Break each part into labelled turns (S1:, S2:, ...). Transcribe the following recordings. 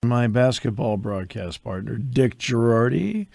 S1: my basketball broadcast partner, Dick Jerardi.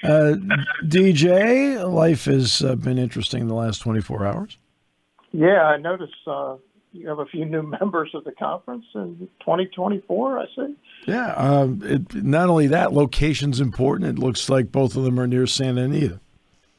S1: DJ, life has been interesting the last 24 hours.
S2: Yeah, I noticed you have a few new members of the conference in 2024, I see.
S1: Yeah, not only that, location's important. It looks like both of them are near Santa Anita.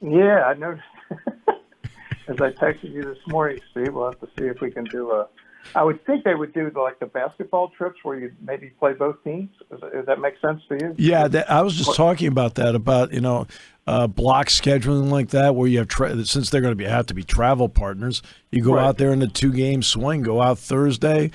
S2: Yeah, I noticed. As I texted you this morning, Steve, we'll have to see if we can do I would think they would do the basketball trips where you maybe play both teams. Does that make sense to you?
S1: Yeah, I was just talking about that, about block scheduling like that, where you have since they're going to have to be travel partners. You go out there in a 2-game swing. Go out Thursday,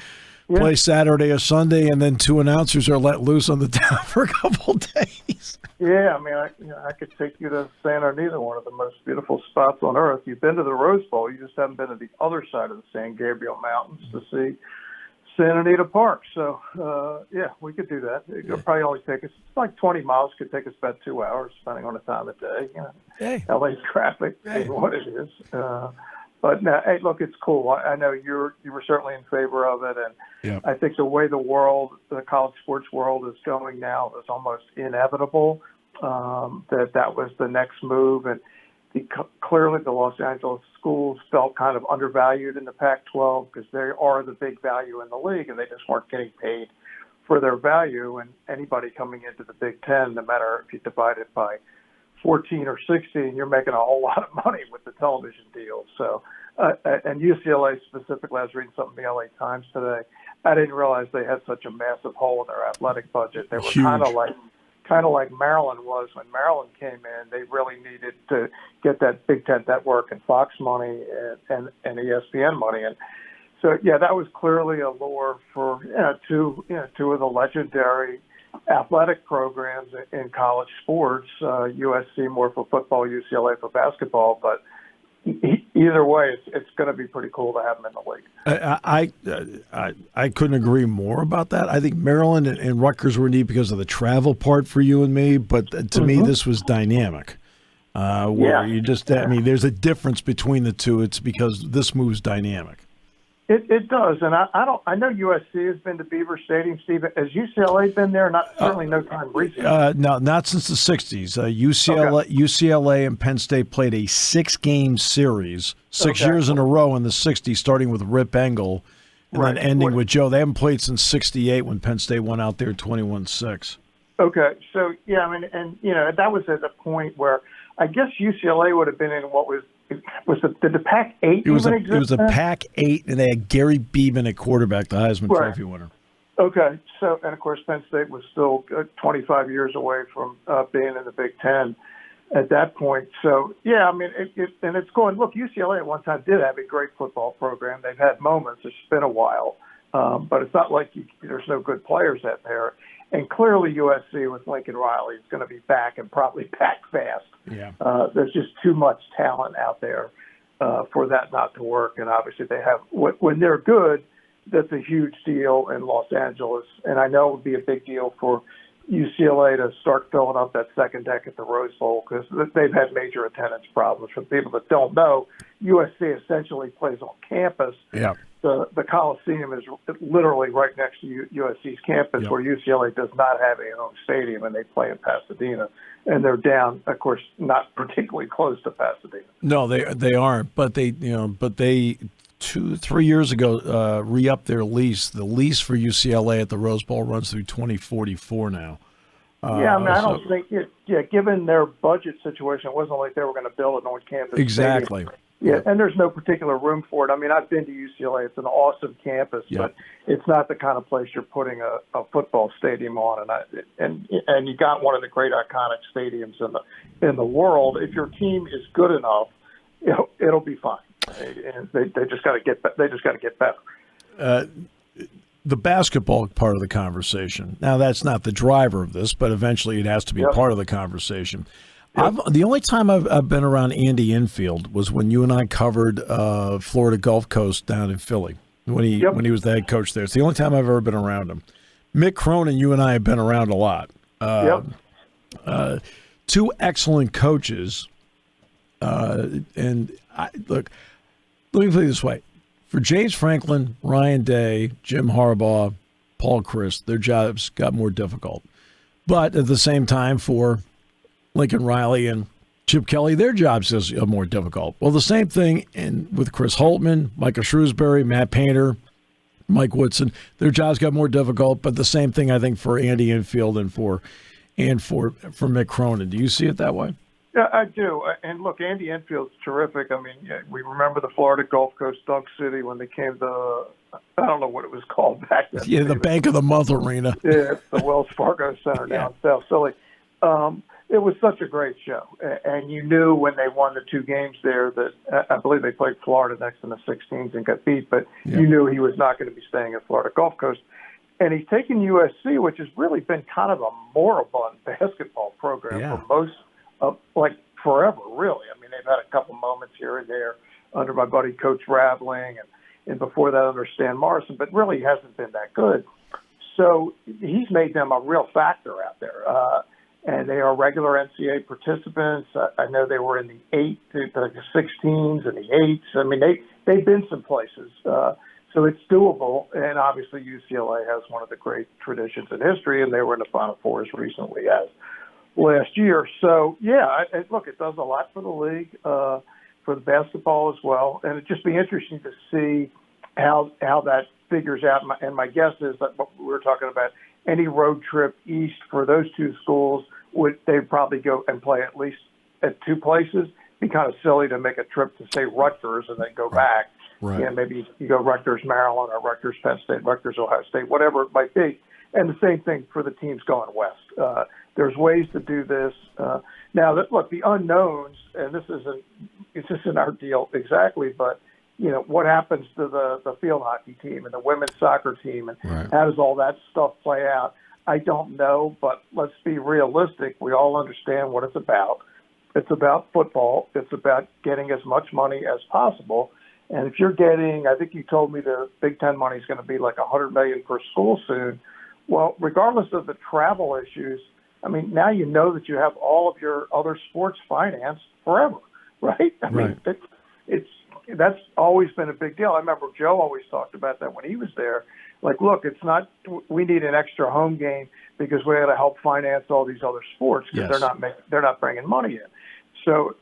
S1: play Saturday or Sunday, and then 2 announcers are let loose on the town for a couple of days.
S2: Yeah, I mean, I could take you to Santa Anita, one of the most beautiful spots on earth. You've been to the Rose Bowl. You just haven't been to the other side of the San Gabriel Mountains to see Santa Anita Park. So, yeah, we could do that. It could probably only take us, it's like 20 miles. Could take us about 2 hours, depending on the time of day. LA's traffic is what it is. But no, hey, look, it's cool. I know you were certainly in favor of it, and I think the way the college sports world is going now is almost inevitable. That was the next move, and clearly the Los Angeles schools felt kind of undervalued in the Pac-12 because they are the big value in the league, and they just weren't getting paid for their value. And anybody coming into the Big Ten, no matter if you divide it by 14 or 16, you're making a whole lot of money with the television deals. So, and UCLA specifically, I was reading something in the LA Times today. I didn't realize they had such a massive hole in their athletic budget. They were kind of like Maryland was when Maryland came in. They really needed to get that Big Ten Network and Fox money and ESPN money. And so, yeah, that was clearly a lure for two of the legendary athletic programs in college sports, USC more for football, UCLA for basketball. But either way, it's going to be pretty cool to have them in the league.
S1: I couldn't agree more about that. I think Maryland and Rutgers were neat because of the travel part for you and me. But to me, this was dynamic. You just, I mean, there's a difference between the two. It's because this move's dynamic.
S2: It does, and I know USC has been to Beaver Stadium. Steve, has UCLA been there? Certainly no time recently.
S1: No, not since the '60s. UCLA and Penn State played a 6-game series, 6 years in a row in the '60s, starting with Rip Engel, and then ending with Joe. They haven't played since '68 when Penn State went out there 21-6.
S2: Okay, so yeah, I mean, and that was at the point where I guess UCLA would have been in what was did the Pac-8 even exist?
S1: It was a Pac-8, and they had Gary Beeman at quarterback, the Heisman Trophy winner.
S2: Okay, so, and of course, Penn State was still 25 years away from being in the Big Ten at that point. So, yeah, I mean, and it's going, look, UCLA at one time did have a great football program. They've had moments. It's been a while. But it's not like there's no good players out there. And clearly USC with Lincoln Riley is going to be back and probably back fast.
S1: Yeah.
S2: There's just too much talent out there for that not to work. And obviously they have, when they're good, that's a huge deal in Los Angeles. And I know it would be a big deal for UCLA to start filling up that second deck at the Rose Bowl because they've had major attendance problems. For people that don't know, USC essentially plays on campus.
S1: Yeah.
S2: The Coliseum is literally right next to USC's campus, where UCLA does not have a home stadium, and they play in Pasadena. And they're down, of course, not particularly close to Pasadena.
S1: No, they aren't. But they 2-3 years ago re-upped their lease. The lease for UCLA at the Rose Bowl runs through 2044 now.
S2: I mean, I don't think given their budget situation, it wasn't like they were going to build an on-campus
S1: exactly.
S2: stadium. Yeah, and there's no particular room for it. I mean, I've been to UCLA. It's an awesome campus, but it's not the kind of place you're putting a football stadium on. And you got one of the great iconic stadiums in the world. If your team is good enough, it'll be fine. And they just got to get better.
S1: The basketball part of the conversation. Now, that's not the driver of this, but eventually it has to be a part of the conversation. The only time I've been around Andy Enfield was when you and I covered Florida Gulf Coast down in Philly when he was the head coach there. It's the only time I've ever been around him. Mick Cronin, you and I have been around a lot. Two excellent coaches. And look, let me put it this way. For James Franklin, Ryan Day, Jim Harbaugh, Paul Chryst, their jobs got more difficult. But at the same time, for Lincoln Riley and Chip Kelly, their jobs is more difficult. Well, the same thing with Chris Holtman, Micah Shrewsbury, Matt Painter, Mike Woodson. Their jobs got more difficult, but the same thing I think for Andy Enfield and for Mick Cronin. Do you see it that way?
S2: Yeah, I do. And look, Andy Enfield's terrific. I mean, we remember the Florida Gulf Coast Dunk City when they came to, I don't know what it was called back then.
S1: Yeah, the Bank of the Month Arena.
S2: Yeah, it's the Wells Fargo Center now in South Philly. It was such a great show. And you knew when they won the 2 games there that I believe they played Florida next in the 16s and got beat, but you knew he was not going to be staying at Florida Gulf Coast. And he's taken USC, which has really been kind of a moribund basketball program for most like forever, really. I mean, they've had a couple moments here and there under my buddy Coach Raveling and before that under Stan Morrison, but really hasn't been that good. So he's made them a real factor out there. And they are regular NCAA participants. I know they were in the 16s and the 8s. I mean, they've been some places. So it's doable. And obviously UCLA has one of the great traditions in history, and they were in the Final Four as recently as last year. So, look, it does a lot for the league, for the basketball as well. And it'd just be interesting to see how that figures out. And my guess is that what we were talking about, any road trip east for those 2 schools, they'd probably go and play at least at 2 places. It'd be kind of silly to make a trip to, say, Rutgers and then go back.
S1: Right.
S2: Yeah, maybe you go Rutgers, Maryland, or Rutgers, Penn State, Rutgers, Ohio State, whatever it might be. And the same thing for the teams going west. There's ways to do this. Now, look, the unknowns, and this isn't our deal exactly, but what happens to the field hockey team and the women's soccer team, and how does all that stuff play out? I don't know, but let's be realistic. We all understand what it's about. It's about football. It's about getting as much money as possible. And if you're getting, I think you told me the Big Ten money is going to be like $100 million per school soon. Well, regardless of the travel issues, I mean, now you know that you have all of your other sports financed forever, right? I mean, that's always been a big deal. I remember Joe always talked about that when he was there. Like, look, it's not we need an extra home game because we got to help finance all these other sports because they're not bringing money in. So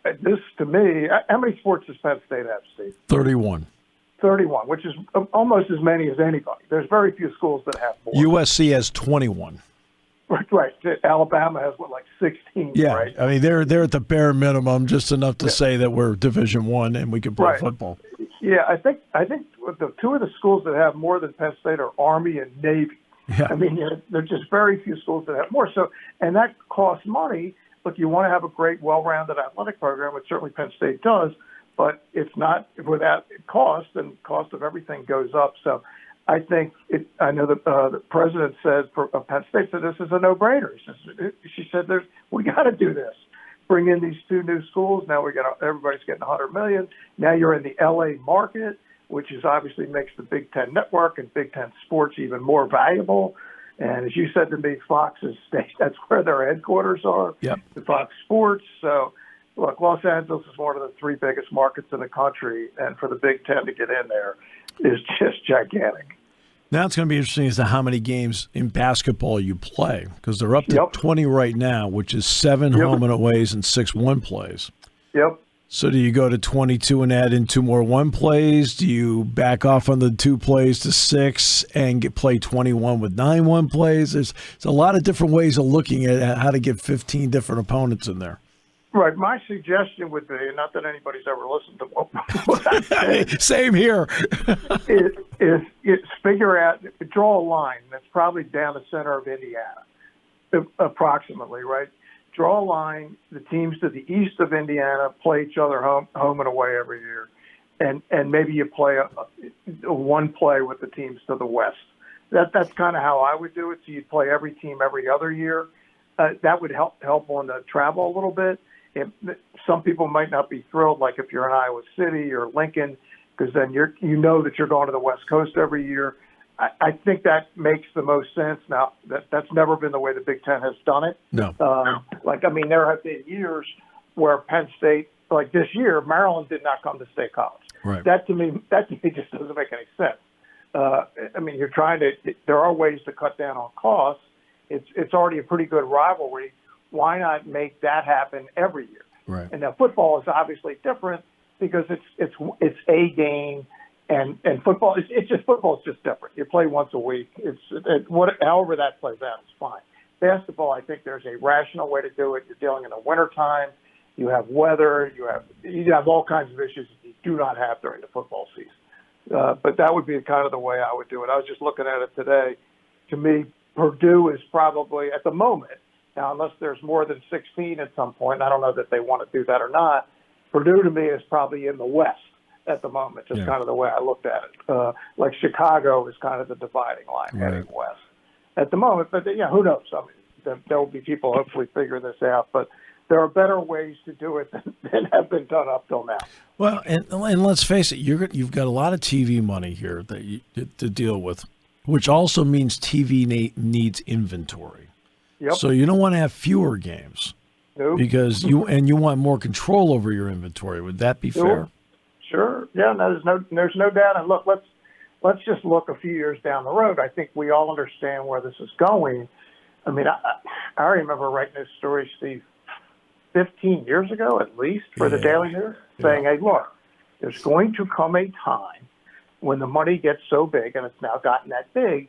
S2: this, to me, how many sports does Penn State have, Steve?
S1: 31.
S2: 31, which is almost as many as anybody. There's very few schools that have more.
S1: USC has 21.
S2: Right. Alabama has, like 16, right?
S1: I mean, they're at the bare minimum, just enough to say that we're Division I and we can play football.
S2: Yeah, I think the 2 of the schools that have more than Penn State are Army and Navy. Yeah. I mean, there's just very few schools that have more. So, and that costs money. Look, you want to have a great, well-rounded athletic program, which certainly Penn State does, but it's not without cost, and cost of everything goes up. So I think I know the president said Penn State said this is a no-brainer. She said we got to do this. Bring in these 2 new schools. Now everybody's getting $100 million. Now you're in the LA market, which is obviously makes the Big Ten network and Big Ten sports even more valuable. And as you said to me, Fox's state, that's where their headquarters are, the Fox Sports. So, look, Los Angeles is one of the 3 biggest markets in the country, and for the Big Ten to get in there is just gigantic.
S1: Now it's going to be interesting as to how many games in basketball you play, because they're up to 20 right now, which is 7 home and aways and 6 one plays.
S2: Yep.
S1: So do you go to 22 and add in 2 more one plays? Do you back off on the 2 plays to 6 and play 21 with 9 one plays? There's a lot of different ways of looking at how to get 15 different opponents in there.
S2: Right. My suggestion would be, not that anybody's ever listened to what I say.
S1: Same here.
S2: is figure out, draw a line that's probably down the center of Indiana, approximately, right? Draw a line. The teams to the east of Indiana play each other home and away every year, and maybe you play a one play with the teams to the west. That's kind of how I would do it. So you'd play every team every other year. That would help on the travel a little bit. Some people might not be thrilled, like if you're in Iowa City or Lincoln, because then you know that you're going to the West Coast every year. I think that makes the most sense. Now, that's never been the way the Big Ten has done it.
S1: No.
S2: There have been years where Penn State, like this year, Maryland did not come to State College.
S1: Right.
S2: That to me just doesn't make any sense. I mean, there are ways to cut down on costs. It's already a pretty good rivalry. Why not make that happen every year?
S1: Right.
S2: And now football is obviously different because it's a game, and football it's just different. You play once a week. However that plays out, it's fine. Basketball, I think there's a rational way to do it. You're dealing in the wintertime. You have weather. You have all kinds of issues that you do not have during the football season. But that would be kind of the way I would do it. I was just looking at it today. To me, Purdue is probably, at the moment, now unless there's more than 16 at some point, I don't know that they want to do that or not, Purdue to me is probably in the West at the moment, just kind of the way I looked at it. Like Chicago is kind of the dividing line heading west at the moment. But, who knows? I mean, there will be people hopefully figuring this out. But there are better ways to do it than have been done up till now.
S1: Well, and let's face it, you've got a lot of TV money here to deal with, which also means TV needs inventory.
S2: Yep.
S1: So you don't want to have fewer games.
S2: Nope.
S1: Because you want more control over your inventory. Would that be fair?
S2: Sure. Yeah. No, there's no doubt. And look, let's just look a few years down the road. I think we all understand where this is going. I mean, I remember writing this story, Steve, 15 years ago at least for the Daily News, saying, hey, look, there's going to come a time when the money gets so big, and it's now gotten that big,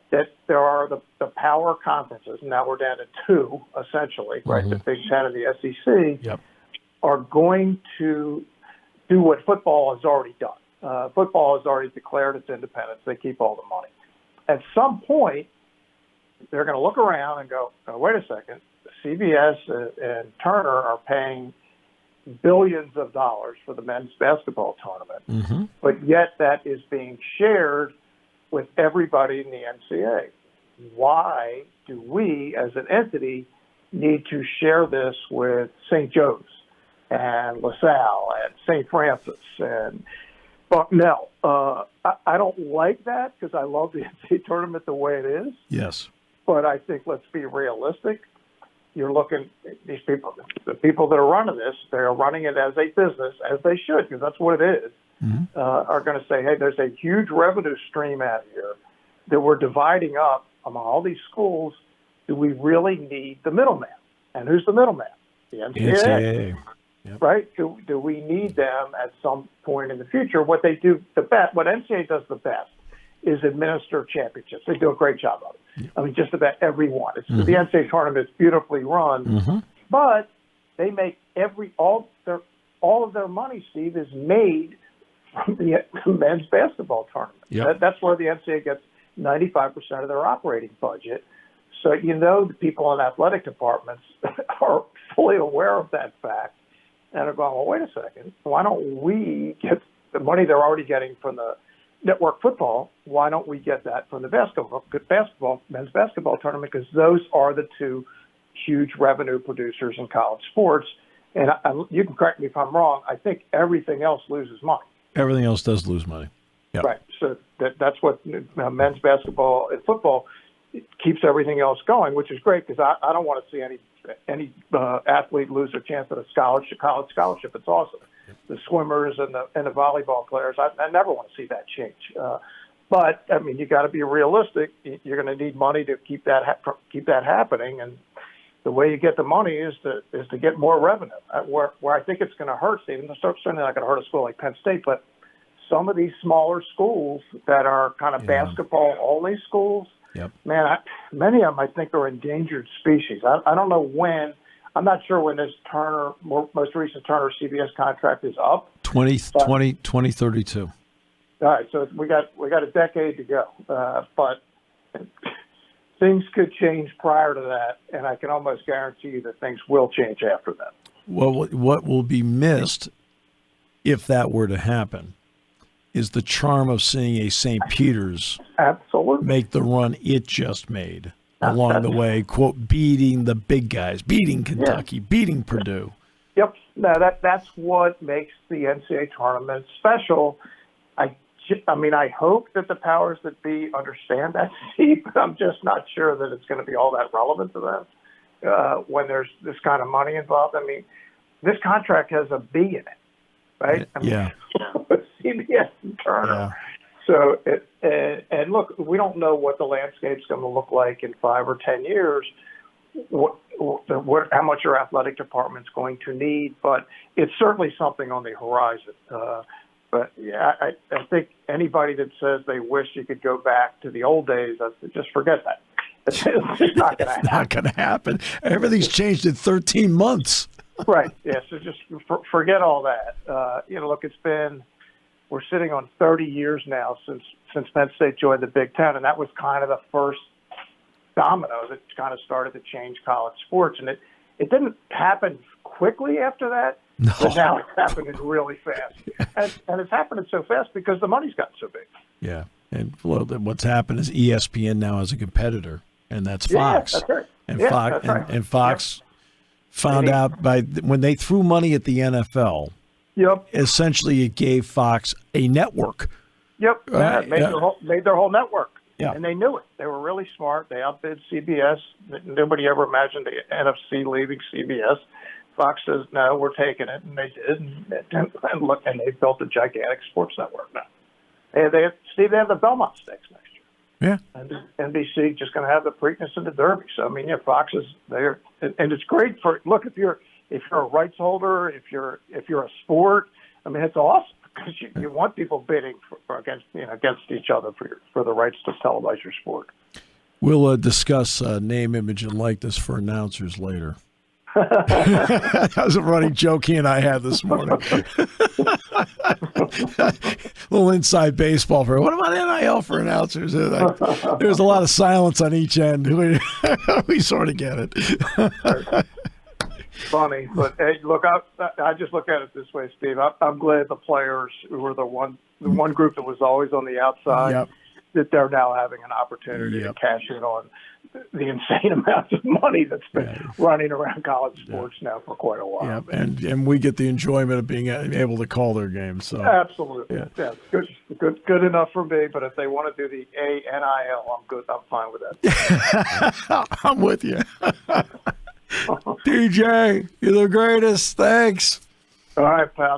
S2: that there are the power conferences, and now we're down to two, essentially, right? The Big Ten and the SEC are going to do what football has already done. Football has already declared its independence. They keep all the money. At some point, they're going to look around and go, oh, wait a second, CBS and Turner are paying billions of dollars for the men's basketball tournament, but yet that is being shared with everybody in the NCAA. Why do we, as an entity, need to share this with St. Joe's and LaSalle and St. Francis and Bucknell? I don't like that because I love the NCAA tournament the way it is.
S1: Yes.
S2: But I think let's be realistic. You're looking at these people, the people that are running this, they're running it as a business, as they should, because that's what it is, are going to say, hey, there's a huge revenue stream out here that we're dividing up among all these schools. Do we really need the middleman? And who's the middleman? The NCAA.
S1: Yep.
S2: Right? Do we need them at some point in the future? What they do what NCAA does the best is administer championships. They do a great job of it. I mean, just about everyone. The NCAA tournament is beautifully run, but they make all of their money, Steve, is made from the men's basketball tournament.
S1: Yep.
S2: That's where the NCAA gets 95% of their operating budget. So the people in athletic departments are fully aware of that fact and are going, well, wait a second, why don't we get the money they're already getting from the network football? Why don't we get that from the men's basketball tournament? Because those are the two huge revenue producers in college sports. And you can correct me if I'm wrong. I think everything else loses money.
S1: Everything else does lose money. Yep.
S2: Right. So that's what men's basketball and football keeps everything else going, which is great because I don't want to see any athlete lose a chance at a college scholarship. It's awesome. The swimmers and the volleyball players, I never want to see that change. But I mean, you got to be realistic. You're going to need money to keep that happening, and the way you get the money is to get more revenue. Where I think it's going to hurt, Stephen, it's certainly not going to hurt a school like Penn State, but some of these smaller schools that are kind of basketball-only schools, man, many of them I think are endangered species. I don't know when. I'm not sure when this most recent Turner CBS contract is up.
S1: 2032.
S2: All right, so we got a decade to go, but things could change prior to that, and I can almost guarantee you that things will change after that.
S1: Well, what will be missed if that were to happen is the charm of seeing a St. Peter's make the run it just made along the way, quote, beating the big guys, beating Kentucky, beating Purdue.
S2: Yep. No, that's what makes the NCAA tournament special. I mean, I hope that the powers that be understand that, Steve, but I'm just not sure that it's going to be all that relevant to them when there's this kind of money involved. I mean, this contract has a B in it, right? I mean, with CBS and Turner. So, and look, we don't know what the landscape's going to look like in 5 or 10 years, how much your athletic department's going to need, but it's certainly something on the horizon. But yeah, I think anybody that says they wish you could go back to the old days, just forget that. It's just not going to happen.
S1: It's not going to happen. Everything's changed in 13 months.
S2: Right. Yeah. So just forget all that. Look, we're sitting on 30 years now since Penn State joined the Big Ten, and that was kind of the first domino that kind of started to change college sports. And it didn't happen quickly after that,
S1: no.
S2: But now it's happening really fast. And it's happening so fast because the money's gotten so big.
S1: Yeah. And what's happened is ESPN now has a competitor, and that's Fox.
S2: Yeah, that's right.
S1: And
S2: yeah,
S1: Fox,
S2: that's right.
S1: and Fox found out when they threw money at the NFL.
S2: Yep.
S1: Essentially, it gave Fox a network.
S2: Yep.
S1: Right.
S2: Made their whole network.
S1: Yeah.
S2: And they knew it. They were really smart. They outbid CBS. Nobody ever imagined the NFC leaving CBS. Fox says, no, we're taking it. And they did. And they built a gigantic sports network now. And they have the Belmont Stakes next year.
S1: Yeah.
S2: And NBC just going to have the Preakness and the Derby. So, I mean, yeah, Fox is there. And it's great if you're a rights holder, if you're a sport, I mean, it's awesome because you want people bidding against each other for the rights to televise your sport.
S1: We'll discuss name, image, and likeness for announcers later. That was a running joke he and I had this morning. Little inside baseball for what about NIL for announcers? There's a lot of silence on each end. We sort of get it.
S2: Funny, but hey, look, I just look at it this way, Steve. I'm glad the players who were the one group that was always on the outside,
S1: yep.
S2: that they're now having an opportunity to cash in on the insane amounts of money that's been running around college sports now for quite a while.
S1: Yep. And we get the enjoyment of being able to call their games. So
S2: absolutely, yeah, good enough for me. But if they want to do the NIL, I'm good. I'm fine with that.
S1: I'm with you. DJ, you're the greatest. Thanks.
S2: All right, pal.